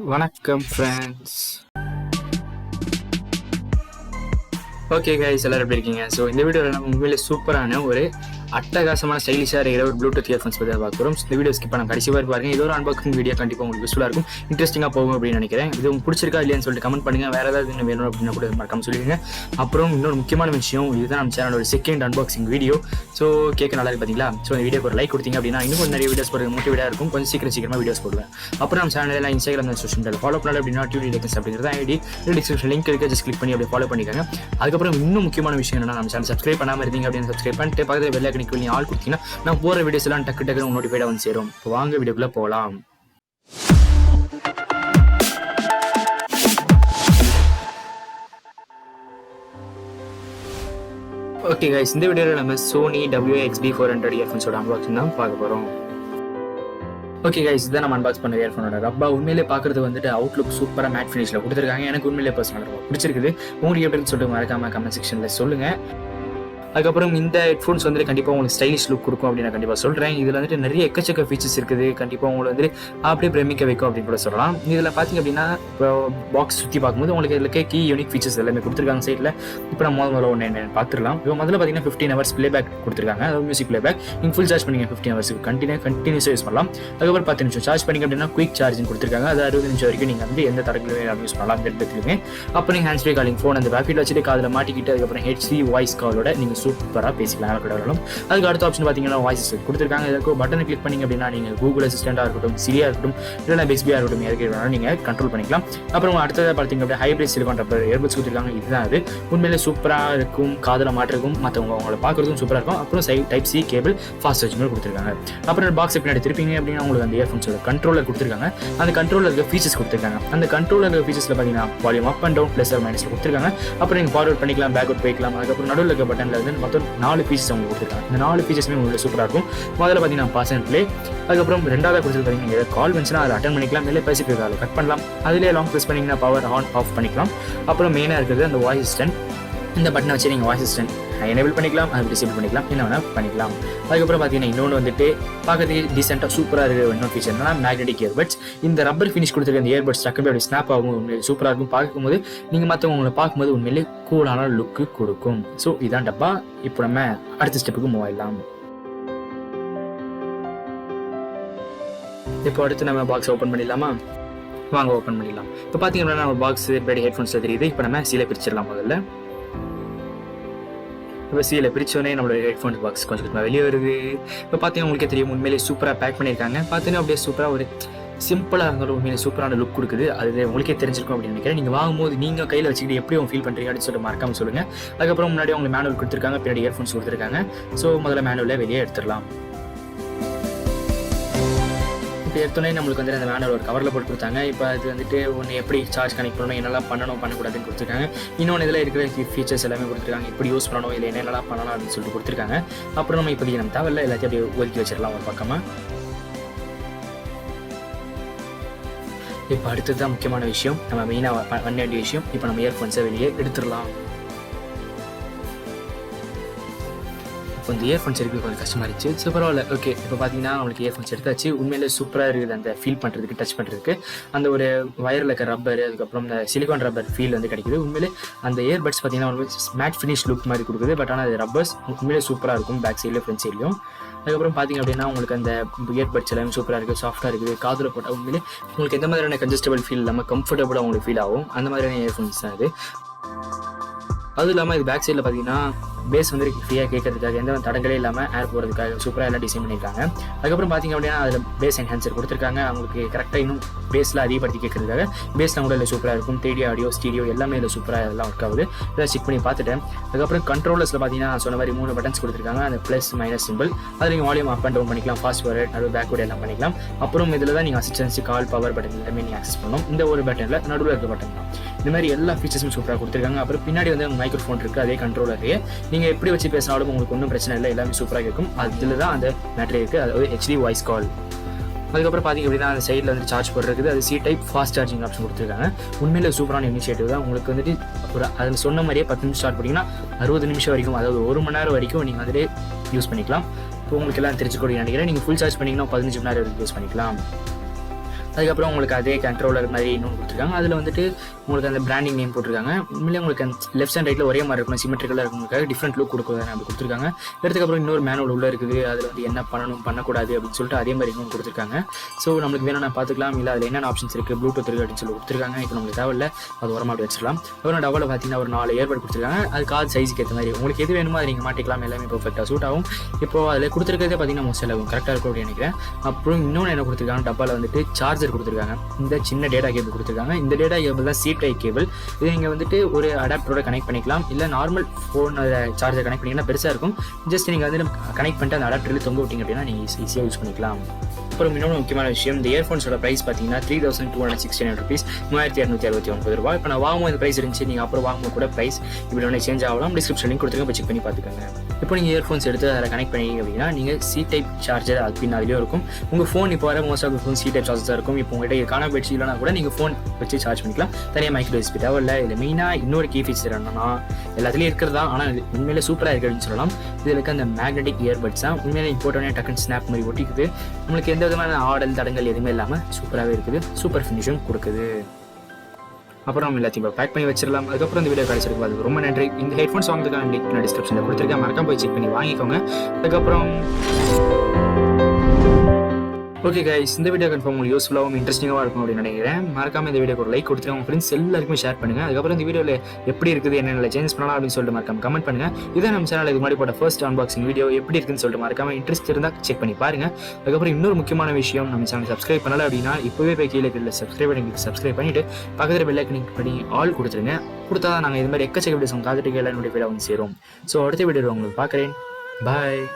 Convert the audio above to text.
வணக்கம் friends. Okay guys, எல்லாரும் எப்படி இருக்கீங்க? ஸோ இந்த வீடியோவில் நம்ம உண்மையிலே சூப்பரான ஒரு அட்டகாசமான ஸ்டைலிஷாக இருக்கிற ஒரு ப்ளூடூத் இயர்ஃபோன்ஸ் பற்றி பார்க்குறோம். இந்த வீடியோ ஸ்கிப் பண்ண கடைசி வரை பாருங்க. இது ஒரு அன்பாக்சிங் வீடியோ, கண்டிப்பாக உங்களுக்கு யூஸ்ஃபுல்லாக இருக்கும், இன்ட்ரெஸ்டிங்காக போகும் அப்படின்னு நினைக்கிறேன். இது உங்களுக்கு பிடிச்சிருக்கா இல்லையான்னு சொல்லிட்டு கமெண்ட் பண்ணுங்கள். வேறு ஏதாவது இன்னும் வேணும் அப்படின்னா கூட மறக்காம சொல்லிடுங்க. அப்புறம் இன்னொரு முக்கியமான விஷயம், இதுதான் நம்ம சேனலோட செகண்ட் அன்பாக்சிங் வீடியோ. ஸோ கேட்க நல்லா இருக்கு பார்த்தீங்களா? ஸோ இந்த வீடியோக்கு ஒரு லைக் கொடுத்தீங்க அப்படின்னா இன்னும் கொஞ்சம் நிறைய வீடியோஸ் போடுறது மோட்டிவேட்டாக இருக்கும். கொஞ்சம் சீக்கிரமாக வீடியோஸ் போடுவேன். அப்புறம் நம்ம சேனலில் இன்ஸ்டாகிராம் சோஷியல் மீடியா ஃபாலோ பண்ணல அப்படின்னா TUTY TECHANZ அப்படிங்கிறது ஐடி டிஸ்கிரிப்ஷன் லிங்க் இருக்குது, ஜஸ்ட் கிளிக் பண்ணி அப்படியே ஃபாலோ பண்ணிக்கோங்க. அதுக்கப்புறம் இன்னும் முக்கியமான விஷயம் என்னன்னா, நம்ம சேனல் சப்ஸ்கிரைப் பண்ணாமல் இருந்தீங்க அப்படின்னு சப்ஸ்கிரைப் பண்ணிட்டு பக்கத்தில் பெல் ஐகானை கிளிக் ஆல் கொடுத்தீங்கன்னா நான் போகிற வீடியோஸ் எல்லாம் டக்கு டக்குன்னு நோட்டிஃபைடாக வந்து சேரும். இப்போ வாங்க வீடியோக்குள்ளே போகலாம். ஓகே கைஸ், இந்த வீடியோவில் நம்ம Sony WI-XB400 இயர்ஃபோன்ஸோட அன்பாக்சிங் தான் பார்க்க போகிறோம். ஓகே கைஸ், இதான் நம்ம அன்பாக்ஸ் பண்ண இயர்ஃபோனோட ரப்பா. உண்மையிலே பார்க்குறது வந்துட்டு அவுட்லுக் சூப்பராக மேட் ஃபினிஷில் கொடுத்துருக்காங்க. எனக்கு உண்மையிலே பர்சனல் ரொம்ப பிடிச்சிருக்குது. உங்களுக்கு எப்படின்னு சொல்லிட்டு மறக்காம கமெண்ட் செக்ஷனில் சொல்லுங்கள். அதுக்கப்புறம் இந்த ஹெட்ஃபோன்ஸ் வந்துட்டு கண்டிப்பாக உங்களுக்கு ஸ்டைலிஷ் லுக் கொடுக்கும் அப்படின்னு நான் கண்டிப்பாக சொல்கிறேன். இதில் வந்துட்டு நிறைய எக்கச்சக்க ஃபீச்சர்ஸ் இருக்குது. கண்டிப்பாக உங்களை வந்துட்டு அப்படியே பிரமிக்க வைக்கும் அப்படின்னு கூட சொல்லலாம். இதில் பார்த்திங்க அப்படின்னா இப்போ பாக்ஸ் சுற்றி பார்க்கும்போது உங்களுக்கு இதில் கீ யூனிக் ஃபீச்சர்ஸ் எல்லாமே கொடுத்துருக்காங்க சைடில். இப்போ நம்ம முதல்ல ஒன்று என்ன பார்த்துடலாம். இப்போ முதல்ல பார்த்தீங்கன்னா 15 hours ப்ளேபேக் கொடுத்துருக்காங்க. அதாவது மியூசிக் ப்ளேபேக். நீங்கள் ஃபுல் சார்ஜ் பண்ணிங்க 15 hours கண்டினியூஸாக யூஸ் பண்ணலாம். அதுக்கப்புறம் 10 நிமிஷம் சார்ஜ் பண்ணிங்க அப்படின்னா குயிக் சார்ஜிங் கொடுத்துருக்காங்க. அது 60 நிமிஷம் வரைக்கும் நீங்கள் வந்து எந்த தரங்களுமே யூஸ் பண்ணலாம். அந்த இடத்துலையுமே அப்புறம் நீங்கள் ஹேண்ட்ஸ் ஃப்ரீ காலிங் ஃபோன் அந்த பேக்கெட்டில் வச்சுட்டு காதில் மாட்டிக்கிட்டு அதுக்கப்புறம் HD வாய்ஸ் காலோட நீங்கள் சூப்பராக பேசிக்கலாம். அதுக்கு அடுத்த ஆப்ஷன் பார்த்தீங்கன்னா வாய்ஸ் அசிஸ்டன்ட் கொடுத்துருக்காங்க. இதுக்கு பட்டனை கிளிக் பண்ணிங்க அப்படின்னா நீங்கள் கூகுள் அசிஸ்டண்டாக இருக்கட்டும், சிரியா இருக்கட்டும், இல்லைனா பிக்ஸ்பியாக இருக்கட்டும், எதுக்கு வேணாலும் நீங்கள் கண்ட்ரோல் பண்ணிக்கலாம். அப்புறம் அடுத்ததாக பார்த்தீங்க அப்படின்னா ஹைப்ரிட் சிலிகான் ரப்பர் இயர்பட்ஸ் கொடுத்துருக்காங்க. இதுதான் அது உண்மையிலே சூப்பராக இருக்கும். காதில் மாட்டிருக்கும், மற்றவங்க அவங்களை பார்க்குறதுக்கும் சூப்பராக இருக்கும். அப்புறம் type C cable fast charging கொடுத்துருக்காங்க. அப்புறம் பாக்ஸ் பின்னாடி திருப்பிங்க அப்படின்னா உங்களுக்கு அந்த இயர்ஃபோன்ஸோட கண்ட்ரோலர் கொடுத்துருக்காங்க. அந்த கண்ட்ரோலருக்கு ஃபீச்சர்ஸ் கொடுத்துருக்காங்க. அந்த கண்ட்ரோலர் ஃபீச்சர்ஸில் பார்த்தீங்கன்னா volume up and down plus or minus கொடுத்துருக்காங்க. அப்புறம் நீங்கள் ஃபார்வர்ட் பண்ணிக்கலாம், பேக்வர்ட் போய்க்கலாம். அதுக்கப்புறம் நடுவில் இருக்க பட்டனில் வந்து மொத்தம் 4 ஃபீச்சர்ஸ் அவங்க கொடுத்துருக்காங்க. இந்த 4 ஃபீச்சர்ஸுமே உங்களுக்கு சூப்பராக இருக்கும். முதல்ல பார்த்தீங்கன்னா பாஸ் அண்ட் ப்ளே. அதுக்கப்புறம் ரெண்டாவது கொடுத்துருக்காங்க, நீங்கள் கால் வந்துச்சுன்னா அதை அட்டன் பண்ணிக்கலாம், இல்லை பேசிட்டு இருக்காது கட் பண்ணலாம். அதிலே லாங் ப்ரெஸ் பண்ணிங்கன்னா பவர் ஆன் ஆஃப் பண்ணிக்கலாம். அப்புறம் மெயினாக இருக்கிறது அந்த வாய்ஸ் அசிஸ்டன்ட். இந்த பட்டனை வச்சு நீங்கள் வாய்ஸ் அசிஸ்டன்ட் எனேபிள் பண்ணிக்கலாம், அது டிசேபிள் பண்ணிக்கலாம், என்ன வேணால் பண்ணிக்கலாம். அதுக்கப்புறம் பார்த்தீங்கன்னா இன்னொன்று வந்துட்டு பார்க்கறதுக்கு டீசெண்டாக சூப்பராக இருக்கிற இன்னொரு ஃபீச்சர் என்னன்னா மேக்னெட்டிக் இயர்பட்ஸ். இந்த ரப்பர் ஃபினிஷ் கொடுத்துருக்க இந்த இயர்பட்ஸ் டக்குனு அப்படி ஸ்னாப் ஆகும். உண்மையிலே சூப்பராக இருக்கும். பார்க்கும்போது நீங்கள் மற்றவங்களை பார்க்கும்போது உண்மையிலே கூலான லுக்கு கொடுக்கும். ஸோ இதான் டப்பா. இப்போ நம்ம அடுத்த ஸ்டெப்புக்கு மூவ் ஆயிடலாம். இப்போ அடுத்து நம்ம பாக்ஸ் ஓப்பன் பண்ணிடலாமா? வாங்க ஓப்பன் பண்ணிடலாம். இப்போ பார்த்தீங்கன்னா நம்ம பாக்ஸ் பேடி ஹெட்ஃபோன்ஸில் தெரியுது. இப்போ நம்ம சீலை பிரிச்சிடலாம். முதல்ல இப்போ சீலை பிரித்தோடனே நம்மளோட ஹெட்ஃபோன்ஸ் பாக்ஸ் கொஞ்சம் கொஞ்சமாக வெளியே வருது. இப்போ பார்த்தீங்கன்னா உங்களுக்கே தெரியும், உண்மையிலே சூப்பராக பேக் பண்ணியிருக்காங்க. பார்த்தீங்கன்னா அப்படியே சூப்பராக ஒரு சிம்பிளாக இருந்தாலும் உண்மையிலே சூப்பரான லுக் கொடுக்குது. அது உங்களுக்கே தெரிஞ்சிருக்கும் அப்படின்னு நினைக்கிறேன். நீங்கள் வாங்கும்போது நீங்கள் கையில் வச்சுக்கிட்டு எப்படி அவங்க ஃபீல் பண்ணுறீங்க அப்படின்னு சொல்லிட்டு மறக்காமல் சொல்லுங்கள். அதுக்கப்புறம் முன்னாடி அவங்க மேனுவல் கொடுத்துருக்காங்க, பின்னாடி இயர்ஃபோன்ஸ் கொடுத்துருக்காங்க. ஸோ முதல்ல மேனுவலில் வெளியே எடுத்துடலாம். இப்போ எடுத்தோடனே நம்மளுக்கு வந்து அந்த மேனுவல் ஒரு கவரில் போட்டு கொடுத்தாங்க. இப்போ அது வந்துட்டு ஒன்று எப்படி சார்ஜ் கனெக்ட் பண்ணணும், என்னெல்லாம் பண்ணணும் பண்ணக்கூடாதுன்னு கொடுத்துருக்காங்க. இன்னொன்று இதில் இருக்கிற ஃபீச்சர்ஸ் எல்லாமே கொடுத்துருக்காங்க. இப்படி யூஸ் பண்ணணும், இல்லை என்னெல்லாம் பண்ணலாம் அப்படின்னு சொல்லிட்டு கொடுத்துருக்காங்க. அப்புறம் நம்ம இப்போதைக்கு நம்ம தேவையில்ல எல்லாத்தையும் அப்படியே ஒதுக்கி வச்சிடலாம் ஒரு பக்கமாக. இப்போ அடுத்தது தான் முக்கியமான விஷயம், நம்ம மெயினாக பண்ண வேண்டிய விஷயம். இப்போ நம்ம இயர்ஃபோன்ஸை வெளியே எடுத்துடலாம். இப்போ இந்த இயர்ஃபோன்ஸ் எடுக்க கொஞ்சம் கஷ்டமாக இருந்துச்சு. ஸோ பரவாயில்ல. ஓகே, இப்போ பார்த்தீங்கன்னா நம்மளுக்கு இயர்ஃபோன்ஸ் எடுத்தாச்சு. உண்மையிலே சூப்பராக இருக்குது. அந்த ஃபீல் பண்ணுறதுக்கு, டச் பண்ணுறதுக்கு அந்த ஒரு வயரில் இருக்க ரப்பர், அதுக்கப்புறம் இந்த சிலிகான் ரப்பர் ஃபீல் வந்து கிடைக்குது. உண்மையிலே அந்த இயர்பட்ஸ் பார்த்தீங்கன்னா ஒரு மேட் ஃபினிஷ் லுக் மாதிரி கொடுக்குது. பட் ஆனால் அது ரப்பர்ஸ் உண்மையிலே சூப்பராக இருக்கும், பேக் சைட்லேயும் ஃப்ரண்ட் சைட்லையும். அதுக்கப்புறம் பார்த்தீங்க அப்படின்னா உங்களுக்கு அந்த இயர்பட்ஸ் எல்லாமே சூப்பராக இருக்குது, சாஃப்ட்டாக இருக்குது. காதில் போட்டால் உண்மையிலே உங்களுக்கு எந்த மாதிரியான கன்ஜஸ்டபிள் ஃபீல் இல்லாமல் கம்ஃபர்டபுளாக உங்களுக்கு ஃபீல் ஆகும். அந்த மாதிரியான இயர்ஃபோன்ஸ் தான் அது. அதுவும் இல்லாமல் இது பேக் சைடில் பார்த்தீங்கன்னா பேஸ் வந்து ஃப்ரீயாக கேட்கறதுக்காக எந்த தடங்களே இல்லாமல் ஏர் போகிறதுக்காக சூப்பராக எல்லாம் டிசைன் பண்ணியிருக்காங்க. அதுக்கப்புறம் பார்த்திங்க அப்படின்னா அதில் பேஸ் என்ஹான்சர் கொடுத்துருக்காங்க. அவங்களுக்கு கரெக்டாக இன்னும் பேஸில் அதிகப்படுத்தி கேட்கறதுக்காக பேஸ்லாம் கூட இல்லை சூப்பராக இருக்கும். 3D ஆடியோ, ஸ்டீடியோ எல்லாமே இதில் சூப்பராக எல்லாம் ஒர்க் ஆகுது. இதை செக் பண்ணி பார்த்துட்டேன். அதுக்கப்புறம் கண்ட்ரோலர்ஸில் பார்த்தீங்கன்னா சொன்ன மாதிரி 3 பட்டன்ஸ் கொடுத்துருக்காங்க. அந்த ப்ளஸ் மைனஸ் சிம்பிள், அதில் நீங்கள் வால்யூம் அப் அண்ட் டவுன் பண்ணிக்கலாம், ஃபாஸ்ட் ஃபார்வர்ட், நடுவு பேக்வர்ட் எல்லாம் பண்ணிக்கலாம். அப்புறம் இதில் தான் நீங்கள் அசிஸ்டன்ஸ், கால், பவர் பட்டன் எல்லாமே நீங்கள் ஆக்சஸ் பண்ணணும். இந்த ஒரு பட்டனில் நடுவில் இருக்க பட்டன் தான். இந்த மாதிரி எல்லா ஃபீச்சர்ஸும் சூப்பராக கொடுத்துருக்காங்க. அப்புறம் பின்னாடி வந்து மைக்ரோஃபோன் இருக்குது, அதே கண்ட்ரோலரையே நீங்கள் எப்படி வச்சு பேசினாலும் உங்களுக்கு ஒன்றும் பிரச்சனை இல்லை, எல்லாமே சூப்பராக இருக்கும். அதில் தான் அந்த மேட்ரி இருக்குது, அதாவது HD வாய்ஸ் கால். அதுக்கப்புறம் பார்த்திங்க அப்படின்னா அந்த சைடில் வந்து சார்ஜ் போடுறது, அது C type fast charging option கொடுத்துருக்காங்க. உண்மையிலே சூப்பரான இனிஷியேட்டிவ் தான். உங்களுக்கு வந்துட்டு ஒரு அதில் சொன்ன மாதிரியே 10 நிமிஷம் ஸ்டார்ட் பண்ணிங்கன்னா 60 நிமிஷம் வரைக்கும், அதாவது 1 மணி நேரம் வரைக்கும் நீங்கள் அதிலே யூஸ் பண்ணிக்கலாம். இப்போ உங்களுக்கு எல்லாம் தெரிஞ்சுக்கூட நினைக்கிறேன். நீங்கள் ஃபுல் சார்ஜ் பண்ணிங்கன்னா 15 மணி நேரம் வரைக்கும் யூஸ் பண்ணிக்கலாம். அதுக்கப்புறம் உங்களுக்கு அதே கண்ட்ரோலர் மாதிரி இன்னொன்று கொடுத்துருக்காங்க. அதில் வந்துட்டு உங்களுக்கு அந்த பிராண்டிங் நேம் போட்டிருக்காங்க. உண்மையிலே உங்களுக்கு லெஃப்ட் அண்ட் ரைட்டில் ஒரே மாதிரி இருக்கணும், சிமெட்ரிக்கலாக இருக்கணுக்காக டிஃப்ரெண்ட் லுக் கொடுக்குறது அப்படி கொடுத்துருக்காங்க. எடுத்துக்கப்புறம் இன்னொரு மேனுவல் உள்ளே இருக்குது, அதில் வந்து என்ன பண்ணணும் பண்ணக்கூடாது அப்படின்னு சொல்லிட்டு அதே மாதிரி இன்னொன்று கொடுத்துருக்காங்க. ஸோ நம்மளுக்கு வேணும்னா பார்த்துக்கலாம், இல்லை அதில் என்னென்ன ஆப்ஷன்ஸ் இருக்குது, ப்ளூடூத் இருக்குது அப்படின்னு சொல்லி கொடுத்துருக்காங்க. இப்போ நம்மளுக்கு தேவையில்லை, அது உரமாக அப்படி வச்சிடலாம். அப்புறம் டவலில் பார்த்தீங்கன்னா ஒரு 4 இயர்பட் கொடுத்துருக்காங்க. அது காது சைஸுக்கு ஏற்ற மாதிரி உங்களுக்கு எது வேணுமோ அதை நீங்கள் மாட்டிக்கலாம், எல்லாமே பர்ஃபெக்டாக சூட் ஆகும். இப்போ அதில் கொடுத்துருக்கிறதே பார்த்தீங்கன்னா மோஸ்ட் ஆகும், கரெக்டாக இருக்கும் அப்படின்னு நினைக்கிறேன். அப்புறம் இன்னொன்று என்ன கொடுத்துருக்காங்க, டப்பாவில் வந்துட்டு சார்ஜர் கொடுத்துருக்காங்க. இந்த சின்ன டேட்டா கேபிள் கொடுத்துருக்காங்க. இந்த டேட்டா கேபிள் தான் C டைப் கேபிள். இது நீங்கள் வந்துட்டு ஒரு அடாப்டரோட கனெக்ட் பண்ணிக்கலாம், இல்லை நார்மல் ஃபோன் சார்ஜர் கனெக்ட் பண்ணிங்கன்னா பெருசாக இருக்கும். ஜஸ்ட் நீங்கள் வந்து கனெக்ட் பண்ணிட்டு அந்த அடாப்டரில் தொங்க விட்டீங்க அப்படின்னா நீங்கள் ஈஸியாக யூஸ் பண்ணிக்கலாம். அப்புறம் இன்னொரு முக்கியமான விஷயம், இந்த இயர்ஃபோன்ஸோட ப்ரைஸ் பார்த்தீங்கன்னா 3269 rupees, 3269 ரூபா. இப்போ நான் வாங்கும்போது இந்த ப்ரைஸ் இருந்துச்சு, நீங்கள் அப்புறம் வாங்கும்போது கூட ப்ரைஸ் இப்படி ஒன்று சேஞ்ச் ஆகலாம். டிஸ்கிரிப்ஷன் லிங்க் கொடுத்துருங்க, செக் பண்ணி பார்த்துக்கோங்க. இப்போ நீங்கள் இயர்ஃபோன்ஸ் எடுத்து அதில் கனெக்ட் பண்ணிங்க அப்படின்னா நீங்கள் C டைப் சார்ஜர் அது பின் அதுலேயும் இருக்கும். உங்கள் ஃபோன் இப்போ வர most of phone C type charger தான் இருக்கும். இப்போ உங்கள்கிட்ட காண போயிடுச்சு இல்லைனா கூட நீங்கள் ஃபோன் வச்சு சார்ஜ் பண்ணிக்கலாம். தனியாக மைக்ரோ USB தேவையில்லை. இதில் மெயினாக இன்னொரு கீ ஃபீச்சர் என்னன்னா, எல்லாத்துலேயும் இருக்கிறது தான், ஆனால் இது உண்மையிலே சூப்பராக இருக்குது அப்படின்னு சொல்லலாம். இதில் இருக்க அந்த மேக்னெட்டிக் இயர்பட்ஸ் தான் உண்மையிலே இம்போர்ட்டான டக்குன்னு ஸ்னாப் மாதிரி ஒட்டிக்குது. நம்மளுக்கு எந்த விதமான ஆடல் தடங்கள் எதுவுமே இல்லாமல் சூப்பராகவே இருக்குது, சூப்பர் ஃபினிஷும் கொடுக்குது. அப்புறம் நம்ம எல்லாத்தையும் பேக் பண்ணி வச்சிடலாம். அதுக்கப்புறம் இந்த வீடியோ கிடைச்சிருக்கு, அதுக்கு ரொம்ப நன்றி. இந்த ஹெட்ஃபோன்ஸ் வாங்குறதுக்கான லிங்க் நான் டிஸ்கிரிப்ஷனில் கொடுத்துருக்கேன், மறக்காம போய் செக் பண்ணி வாங்கிக்கோங்க. அதுக்கப்புறம் ஓகே கைஸ், இந்த வீடியோ கன்ஃபார்ம் உங்களுக்கு யூஸ்ஃபுல்லாகவும் இன்ட்ரெஸ்டிங்காக இருக்கும் அப்படின்னு நினைக்கிறேன். மறக்காம இந்த வீடியோக்கு ஒரு லைக் கொடுத்துட்டு உங்கள் ஃப்ரெண்ட்ஸ் எல்லாருக்குமே ஷேர் பண்ணுங்கள். அதுக்கப்புறம் இந்த வீடியோவில் எப்படி இருக்குது, என்னென்ன சேஞ்ச் பண்ணலாம் அப்படின்னு சொல்லிட்டு மறக்காம கமெண்ட் பண்ணுங்கள். இதான் நம்ம சேனல் இது மாதிரி போட்ட ஃபர்ஸ்ட் அன்பாக்சிங் வீடியோ எப்படி இருக்குன்னு சொல்லிட்டு மறக்காம இன்ட்ரெஸ்ட் இருந்தால் செக் பண்ணி பாருங்கள். அதுக்கப்புறம் இன்னொரு முக்கியமான விஷயம், நம்ம சேனல் சப்ஸ்கிரைப் பண்ணல அப்படின்னா இப்போவே போய் கீழே சப்ஸ்கிரைப் பண்ணிட்டு பக்கத்தில் பெல் ஐக்கன் கிளிக் பண்ணி ஆல் கொடுத்துருங்க. கொடுத்தா தான் நாங்கள் இது மாதிரி எக்கச்சக்க வீடியோஸ் உங்கள் காத்துட்டு எல்லாம் நோட்டிஃபைடாக வந்து சேரும். ஸோ அடுத்த வீடியோ உங்களுக்கு பார்க்குறேன். பாய்.